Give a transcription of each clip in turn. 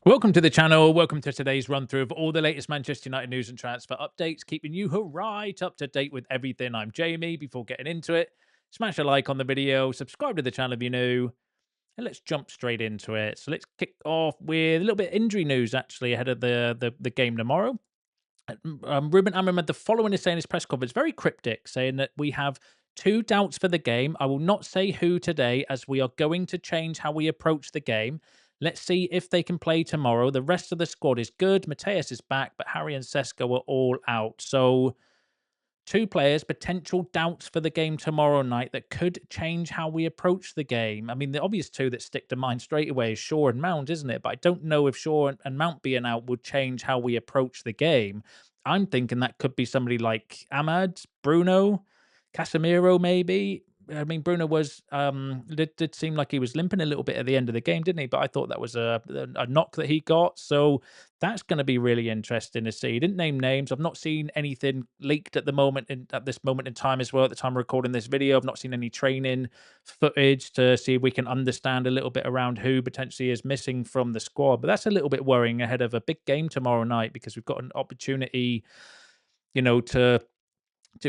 Welcome to the channel. Welcome to today's run through of all the latest Manchester United news and transfer updates, keeping you right up to date with everything. I'm Jamie. Before getting into it, smash a like on the video, subscribe to the channel if you're new, and let's jump straight into it. So let's kick off with a little bit of injury news actually ahead of the game tomorrow. Ruben Amorim had the following to say in his press conference, very cryptic, saying that we have two doubts for the game. I will not say who today, as we are going to change how we approach the game. Let's see if they can play tomorrow. The rest of the squad is good. Mateus is back, but Harry and Sesko are all out. So two players, potential doubts for the game tomorrow night that could change how we approach the game. I mean, the obvious two that stick to mind straight away is Shaw and Mount, isn't it? But I don't know if Shaw and Mount being out would change how we approach the game. I'm thinking that could be somebody like Ahmad, Bruno, Casemiro, maybe. I mean, Bruno was did seem like he was limping a little bit at the end of the game, didn't he? But I thought that was a knock that he got. So that's going to be really interesting to see. He didn't name names. I've not seen anything leaked at the moment at this moment in time as well. At the time of recording this video, I've not seen any training footage to see if we can understand a little bit around who potentially is missing from the squad. But that's a little bit worrying ahead of a big game tomorrow night because we've got an opportunity, to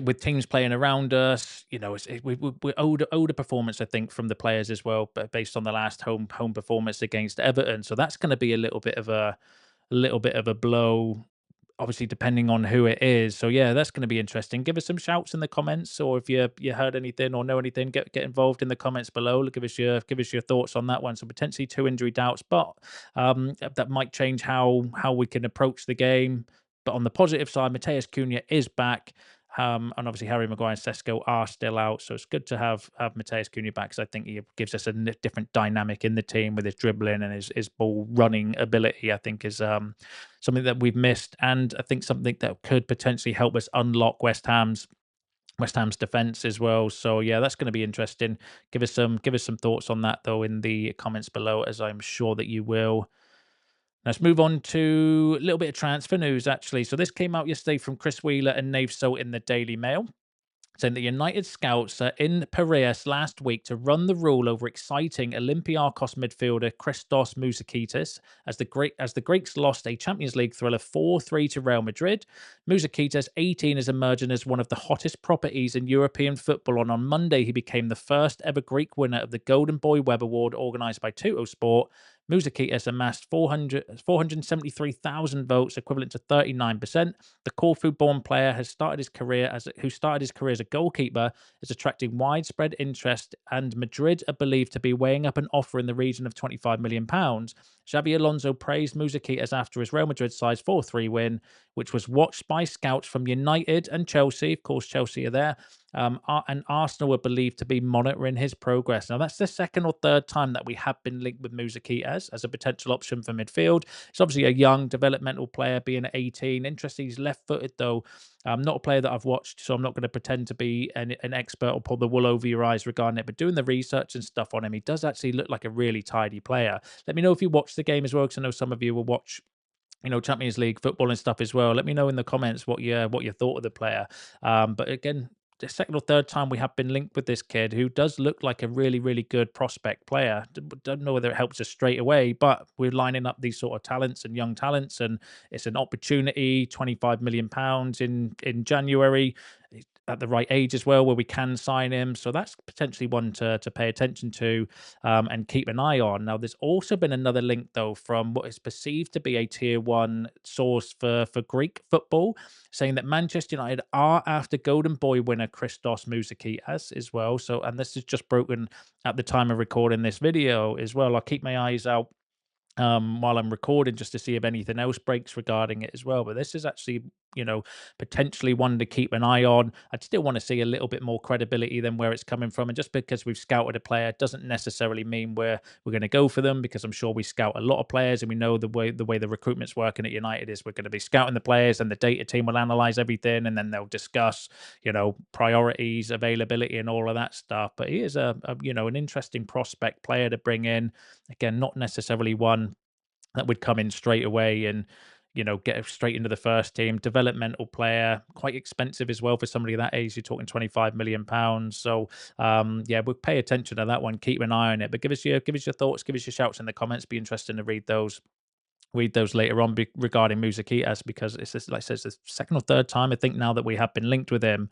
with teams playing around us, we're older performance, I think, from the players as well, but based on the last home performance against Everton, so that's going to be a little bit of a blow, obviously depending on who it is. So yeah, that's going to be interesting. Give us some shouts in the comments, or if you heard anything or know anything, get involved in the comments below. Give us your thoughts on that one. So potentially two injury doubts, but that might change how we can approach the game. But on the positive side, Mateus Cunha is back. And obviously Harry Maguire and Sesko are still out, so it's good to have Mateus Cunha back because I think he gives us a different dynamic in the team with his dribbling and his ball running ability. I think is something that we've missed, and I think something that could potentially help us unlock West Ham's defense as well. So yeah, that's going to be interesting. Give us some thoughts on that though in the comments below, as I'm sure that you will. Let's move on to a little bit of transfer news, actually. So this came out yesterday from Chris Wheeler and Nave So in the Daily Mail, saying that United scouts are in Piraeus last week to run the rule over exciting Olympiacos midfielder Christos Mouzakitis as the Greeks lost a Champions League thriller 4-3 to Real Madrid. Mouzakitis, 18, is emerging as one of the hottest properties in European football, and on Monday he became the first ever Greek winner of the Golden Boy Web Award organised by Tuttosport. Mouzakitis amassed 473,000 votes, equivalent to 39%. The Corfu-born player who started his career as a goalkeeper, is attracting widespread interest, and Madrid are believed to be weighing up an offer in the region of £25 million. Xabi Alonso praised Mouzakitis after his Real Madrid side's 4-3 win, which was watched by scouts from United and Chelsea. Of course, Chelsea are there. And Arsenal were believed to be monitoring his progress. Now, that's the second or third time that we have been linked with Mouzakitis as a potential option for midfield. He's obviously a young developmental player, being at 18. Interesting, he's left-footed, though. Not a player that I've watched, so I'm not going to pretend to be an expert or pull the wool over your eyes regarding it. But doing the research and stuff on him, he does actually look like a really tidy player. Let me know if you watch the game as well, because I know some of you will watch Champions League football and stuff as well. Let me know in the comments what you thought of the player. But again, the second or third time we have been linked with this kid who does look like a really, really good prospect player. Don't know whether it helps us straight away, but we're lining up these sort of talents and young talents, and it's an opportunity. £25 million in January, at the right age as well, where we can sign him. So that's potentially one to pay attention to and keep an eye on. Now, there's also been another link, though, from what is perceived to be a tier one source for Greek football, saying that Manchester United are after Golden Boy winner Christos Mouzakitis as well. So, and this is just broken at the time of recording this video as well. I'll keep my eyes out while I'm recording, just to see if anything else breaks regarding it as well. But this is actually, potentially one to keep an eye on. I'd still want to see a little bit more credibility than where it's coming from. And just because we've scouted a player doesn't necessarily mean we're going to go for them, because I'm sure we scout a lot of players, and we know the way the recruitment's working at United is we're going to be scouting the players, and the data team will analyze everything, and then they'll discuss, priorities, availability, and all of that stuff. But he is an interesting prospect player to bring in. Again, not necessarily one that would come in straight away and get straight into the first team. Developmental player, quite expensive as well for somebody that age. You're talking £25 million. So yeah, we'll pay attention to that one. Keep an eye on it. But give us your thoughts, give us your shouts in the comments. Be interesting to read those. read those later on regarding Mouzakitis, because it's just, like I said, it's the second or third time I think now that we have been linked with him.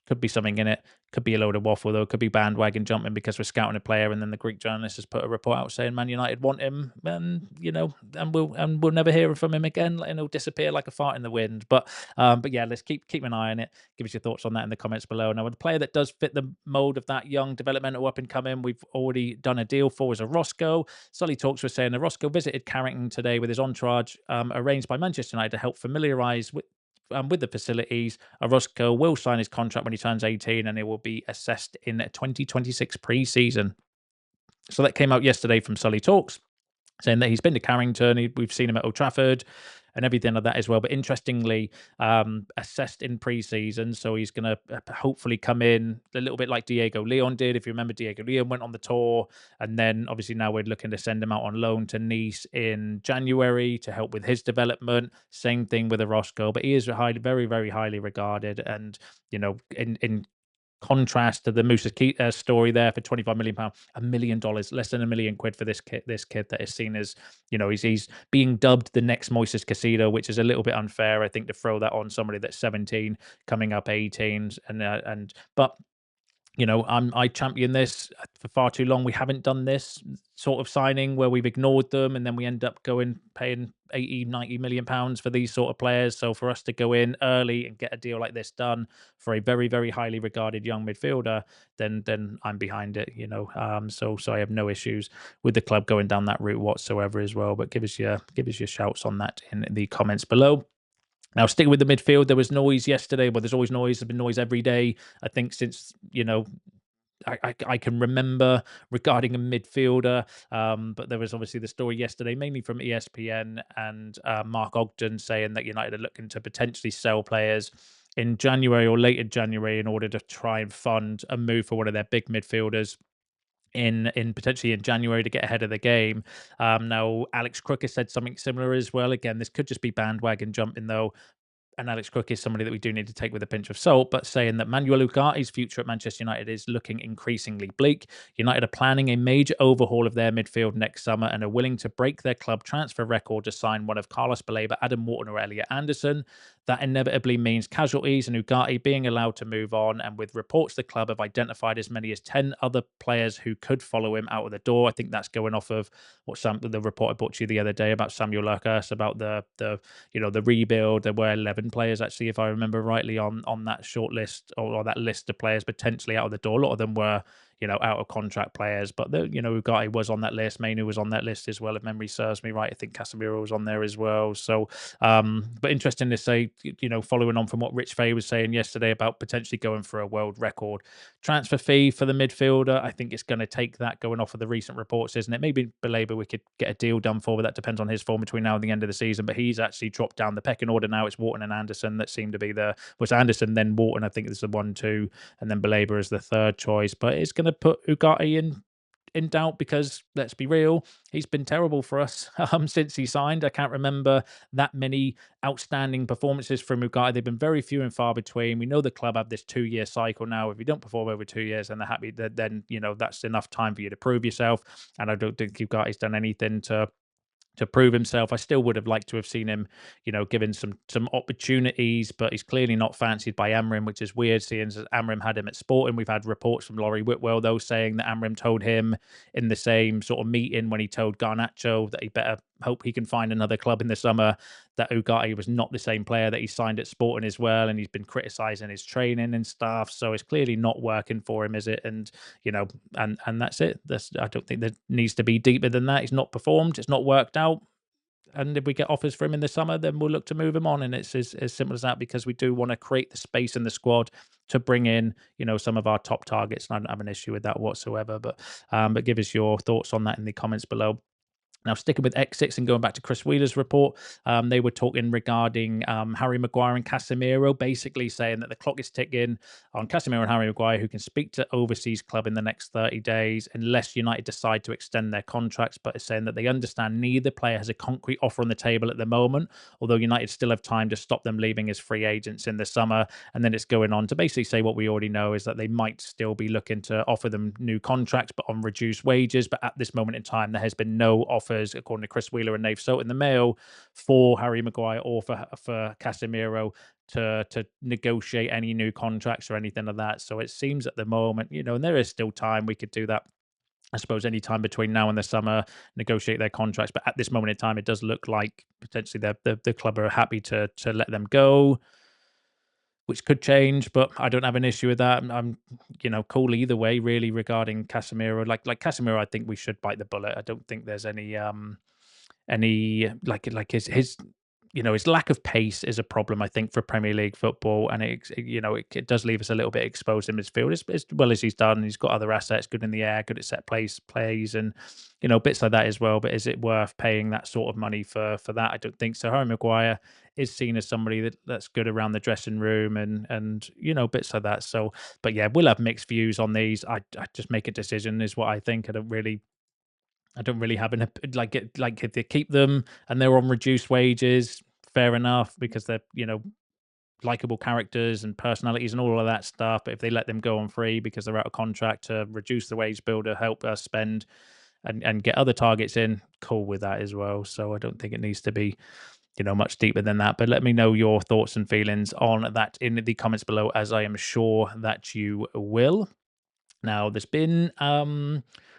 Could be something in it. Could be a load of waffle, though. Could be bandwagon jumping because we're scouting a player, and then the Greek journalist has put a report out saying Man United want him, and we'll never hear from him again, and he'll disappear like a fart in the wind. But yeah, let's keep an eye on it. Give us your thoughts on that in the comments below. Now, a player that does fit the mold of that young developmental up and coming, we've already done a deal for, is a Rosco. Solly Talks was saying the Rosco visited Carrington today with his entourage, arranged by Manchester United to help familiarise with the facilities. Rosco will sign his contract when he turns 18, and it will be assessed in 2026 pre-season. So that came out yesterday from Solly Talks, saying that he's been to Carrington. We've seen him at Old Trafford and everything like that as well. But interestingly, assessed in pre-season, so he's going to hopefully come in a little bit like Diego Leon did. If you remember, Diego Leon went on the tour, and then obviously now we're looking to send him out on loan to Nice in January to help with his development. Same thing with Orozco, but he is very, very highly regarded, and in contrast to the Mouzakitis story there for £25 million, £1 million, less than £1 million for this kid that is seen as, he's being dubbed the next Moises Caicedo, which is a little bit unfair, I think, to throw that on somebody that's 17, coming up 18, but I champion this for far too long. We haven't done this sort of signing where we've ignored them, and then we end up paying 80, 90 million pounds for these sort of players. So for us to go in early and get a deal like this done for a very, very highly regarded young midfielder, then I'm behind it, So I have no issues with the club going down that route whatsoever as well. But give us your shouts on that in the comments below. Now, sticking with the midfield, there was noise yesterday. Well, there's always noise. There's been noise every day, I think, since, I can remember regarding a midfielder. But there was obviously the story yesterday, mainly from ESPN and Mark Ogden, saying that United are looking to potentially sell players in January or later January in order to try and fund a move for one of their big midfielders in potentially in January to get ahead of the game. Now, Alex Crook has said something similar as well. Again, this could just be bandwagon jumping, though. And Alex Crook is somebody that we do need to take with a pinch of salt, but saying that Manuel Ugarte's future at Manchester United is looking increasingly bleak. United are planning a major overhaul of their midfield next summer and are willing to break their club transfer record to sign one of Carlos Baleba, Adam Wharton, or Elliot Anderson. That inevitably means casualties and Ugarte being allowed to move on, and with reports the club have identified as many as 10 other players who could follow him out of the door. I think that's going off of what the report I brought to you the other day about Samuel Lurkas, about the rebuild. There were 11 players, actually, if I remember rightly, on that short list, or that list of players potentially out of the door. A lot of them were out of contract players, but Ugarte was on that list. Mainu was on that list as well, if memory serves me right. I think Casemiro was on there as well. So, but interesting to say, following on from what Rich Fay was saying yesterday about potentially going for a world record transfer fee for the midfielder. I think it's going to take that, going off of the recent reports, isn't it? Maybe Baleba we could get a deal done for, but that depends on his form between now and the end of the season. But he's actually dropped down the pecking order now. It's Wharton and Anderson that seem to be was Anderson, then Wharton, I think is the 1-2, and then Baleba is the third choice. But it's going to put Ugarte in doubt, because let's be real, he's been terrible for us since he signed. I can't remember that many outstanding performances from Ugarte. They've been very few and far between. We know the club have this 2-year cycle now. If you don't perform over 2 years and they're happy, then that's enough time for you to prove yourself. And I don't think Ugarte's done anything to prove himself. I still would have liked to have seen him, given some opportunities, but he's clearly not fancied by Amorim, which is weird, seeing as Amorim had him at Sporting. We've had reports from Laurie Whitwell, though, saying that Amorim told him in the same sort of meeting when he told Garnacho that he better hope he can find another club in the summer, that Ugarte was not the same player that he signed at Sporting as well, and he's been criticising his training and stuff, so it's clearly not working for him, is it? And and that's it. I don't think there needs to be deeper than that. He's not performed, it's not worked out, and if we get offers for him in the summer, then we'll look to move him on, and it's as simple as that, because we do want to create the space in the squad to bring in some of our top targets, and I don't have an issue with that whatsoever. But give us your thoughts on that in the comments below. Now, sticking with exits and going back to Chris Wheeler's report, they were talking regarding Harry Maguire and Casemiro, basically saying that the clock is ticking on Casemiro and Harry Maguire, who can speak to overseas club in the next 30 days, unless United decide to extend their contracts. But it's saying that they understand neither player has a concrete offer on the table at the moment, although United still have time to stop them leaving as free agents in the summer. And then it's going on to basically say what we already know, is that they might still be looking to offer them new contracts, but on reduced wages. But at this moment in time, there has been no offer offers, according to Chris Wheeler and Nave Soto in the Mail, for Harry Maguire or for Casemiro to negotiate any new contracts or anything like that. So it seems at the moment, and there is still time we could do that. I suppose any time between now and the summer, negotiate their contracts. But at this moment in time, it does look like potentially the club are happy to let them go, which could change. But I don't have an issue with that. I'm cool either way, really, regarding Casemiro. Like Casemiro, I think we should bite the bullet. I don't think there's any like his his lack of pace is a problem, I think, for Premier League football, and it does leave us a little bit exposed in midfield as well as he's done. He's got other assets, good in the air, good at set plays, and bits like that as well. But is it worth paying that sort of money for that? I don't think so. Harry Maguire is seen as somebody that's good around the dressing room and bits like that. So, but yeah, we'll have mixed views on these. I just make a decision is what I think. I don't really have like if they keep them and they're on reduced wages, fair enough, because they're likable characters and personalities and all of that stuff. But if they let them go on free because they're out of contract to reduce the wage bill to help us spend and get other targets in, cool with that as well. So I don't think it needs to be much deeper than that. But let me know your thoughts and feelings on that in the comments below, as I am sure that you will. Now, there's been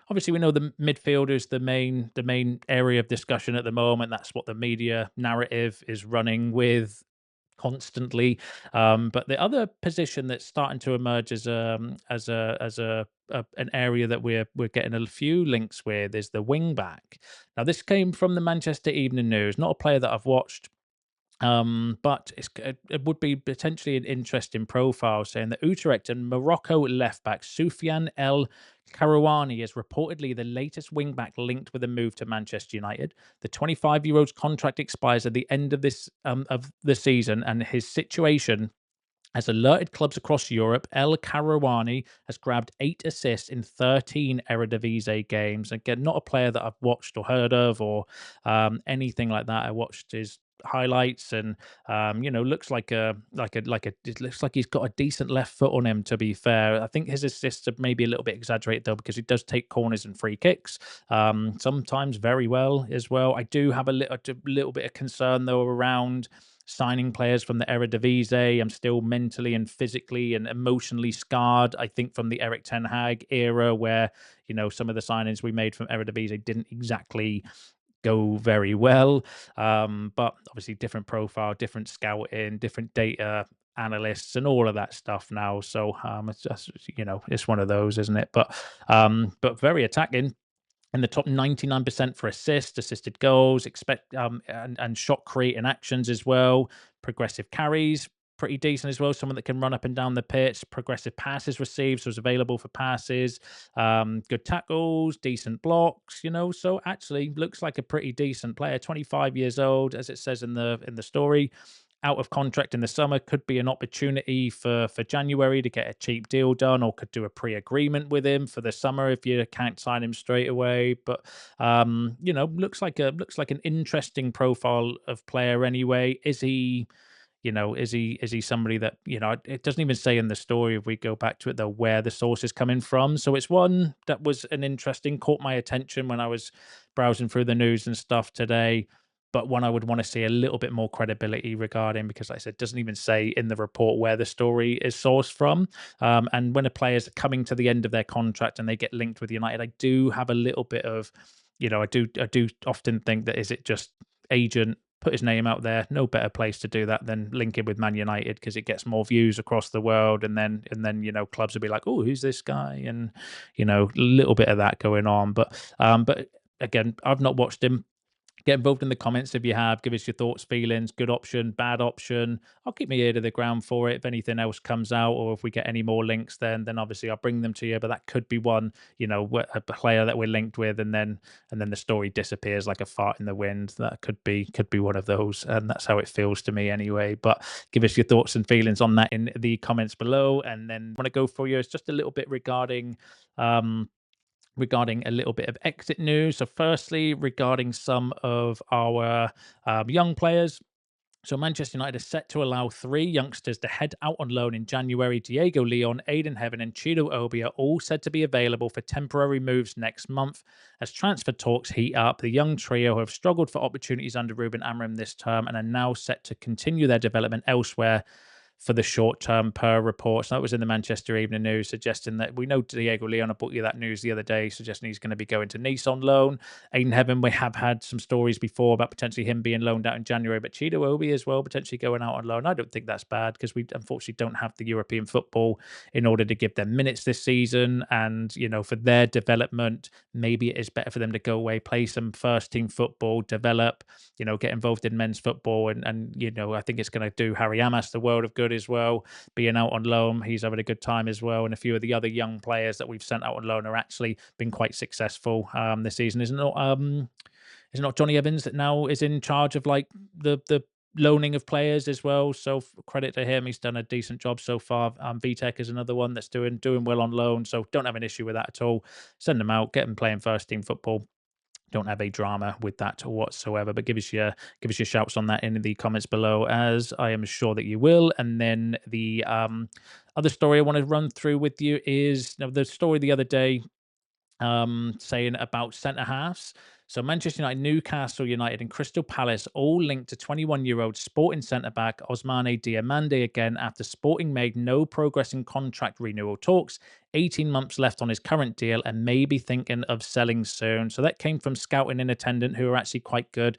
obviously we know the midfield is the main area of discussion at the moment. That's what the media narrative is running with constantly. But the other position that's starting to emerge as an area that we're getting a few links with is the wing back. Now, this came from the Manchester Evening News, not a player that I've watched, but it would be potentially an interesting profile, saying that Utrecht and Morocco left back Souffian El Karouani is reportedly the latest wing back linked with a move to Manchester United. The 25-year-old's contract expires at the end of the season, and his situation has alerted clubs across Europe. El Karouani has grabbed 8 assists in 13 Eredivisie games. Again, not a player that I've watched or heard of or anything like that. I watched his highlights and looks it looks like he's got a decent left foot on him, to be fair. I think his assists are maybe a little bit exaggerated though, because he does take corners and free kicks, sometimes very well as well. I do have a little bit of concern though around signing players from the Eredivisie. I'm still mentally and physically and emotionally scarred, I think, from the Eric Ten Hag era, where some of the signings we made from Eredivisie didn't exactly go very well. But obviously different profile, different scouting, different data analysts and all of that stuff now. So it's just, it's one of those, isn't it? But very attacking. In the top 99% for assists, assisted goals, expect and shot creating actions as well. Progressive carries, pretty decent as well. Someone that can run up and down the pitch. Progressive passes received, so it's available for passes. Good tackles, decent blocks. So actually looks like a pretty decent player. 25 years old, as it says in the story. Out of contract in the summer, could be an opportunity for January to get a cheap deal done, or could do a pre-agreement with him for the summer if you can't sign him straight away. But looks like an interesting profile of player anyway. Is he? Is he somebody that, it doesn't even say in the story, if we go back to it though, where the source is coming from. So it's one that was caught my attention when I was browsing through the news and stuff today, but one I would want to see a little bit more credibility regarding, because like I said, it doesn't even say in the report where the story is sourced from. And when a player's coming to the end of their contract and they get linked with United, I do have a little bit of, I do often think that, is it just agent put his name out there? No better place to do that than link it with Man United, because it gets more views across the world, and then clubs will be like, oh, who's this guy? And a little bit of that going on. But again, I've not watched him. Get involved in the comments if you have. Give us your thoughts, feelings, good option, bad option. I'll keep my ear to the ground for it. If anything else comes out, or if we get any more links, then obviously I'll bring them to you. But that could be one, a player that we're linked with, and then the story disappears like a fart in the wind. That could be one of those, and that's how it feels to me anyway. But give us your thoughts and feelings on that in the comments below. And then I want to go for you is just a little bit regarding a little bit of exit news. So firstly, regarding some of our young players. So Manchester United is set to allow 3 youngsters to head out on loan in January. Diego Leon, Aiden Heaven and Chido Obi are all said to be available for temporary moves next month. As transfer talks heat up, the young trio have struggled for opportunities under Ruben Amorim this term and are now set to continue their development elsewhere for the short term, per reports. That was in the Manchester Evening News, suggesting that we know Diego Leon. I brought you that news the other day, suggesting he's going to be going to Nice on loan. Aiden Heaven, we have had some stories before about potentially him being loaned out in January, but Chido Obi as well, potentially going out on loan. I don't think that's bad because we unfortunately don't have the European football in order to give them minutes this season. And, for their development, maybe it is better for them to go away, play some first team football, develop, get involved in men's football. And I think it's going to do Harry Amas the world of good as well, being out on loan. He's having a good time as well. And a few of the other young players that we've sent out on loan are actually been quite successful this season. Isn't it not Johnny Evans that now is in charge of like the loaning of players as well? So credit to him. He's done a decent job so far. Vitek is another one that's doing well on loan. So don't have an issue with that at all. Send them out, get them playing first team football. Don't have a drama with that whatsoever, but give us your shouts on that in the comments below, as I am sure that you will. And then the other story I want to run through with you is the story the other day saying about centre halves. So Manchester United, Newcastle United, and Crystal Palace all linked to 21-year-old Sporting centre back Ousmane Diomande again after Sporting made no progress in contract renewal talks. 18 months left on his current deal and maybe thinking of selling soon. So that came from Scouting Independent, who are actually quite good.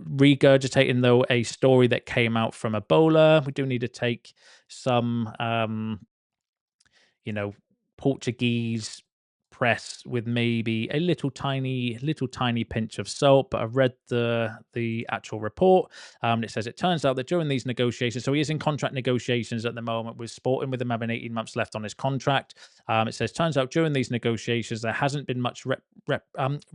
Regurgitating though a story that came out from Ebola. We do need to take some Portuguese press with maybe a little tiny pinch of salt. But I've read the actual report. It says it turns out that during these negotiations, so he is in contract negotiations at the moment with Sporting, with him having 18 months left on his contract. It says turns out during these negotiations there hasn't been much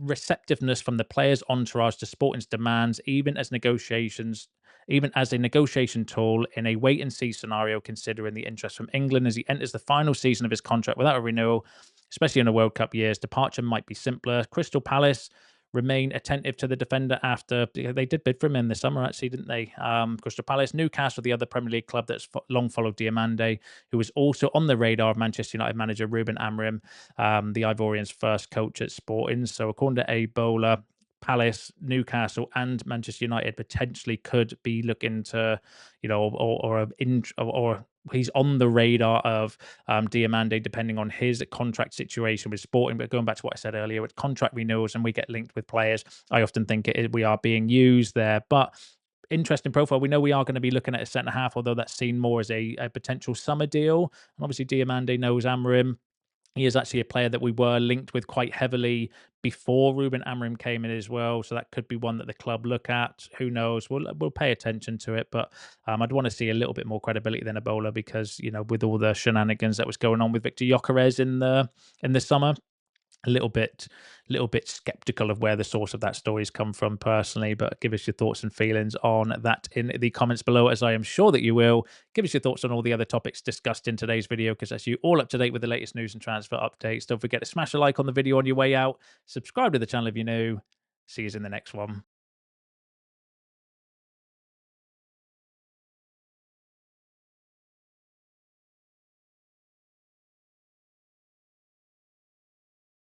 receptiveness from the players' entourage to Sporting's demands, even as a negotiation tool in a wait and see scenario, considering the interest from England as he enters the final season of his contract without a renewal, especially in the World Cup years. Departure might be simpler. Crystal Palace remain attentive to the defender after they did bid for him in the summer, actually, didn't they? Crystal Palace, Newcastle, the other Premier League club that's long followed Diomande, who was also on the radar of Manchester United manager Ruben Amorim, the Ivorian's first coach at Sporting. So according to Ebola, Palace, Newcastle, and Manchester United potentially could be looking to, or he's on the radar of Diomande, depending on his contract situation with Sporting. But going back to what I said earlier, with contract renewals and we get linked with players, I often think we are being used there. But interesting profile. We know we are going to be looking at a centre half, although that's seen more as a potential summer deal. And obviously, Diomande knows Amorim. He is actually a player that we were linked with quite heavily before Ruben Amorim came in as well. So that could be one that the club look at. Who knows? We'll pay attention to it. But I'd want to see a little bit more credibility than Ebola because, with all the shenanigans that was going on with Victor Gyökeres in the summer, a little bit skeptical of where the source of that story's come from personally. But give us your thoughts and feelings on that in the comments below, as I am sure that you will. Give us your thoughts on all the other topics discussed in today's video, because that's you all up to date with the latest news and transfer updates. Don't forget to smash a like on the video on your way out. Subscribe to the channel if you're new. See you in the next one.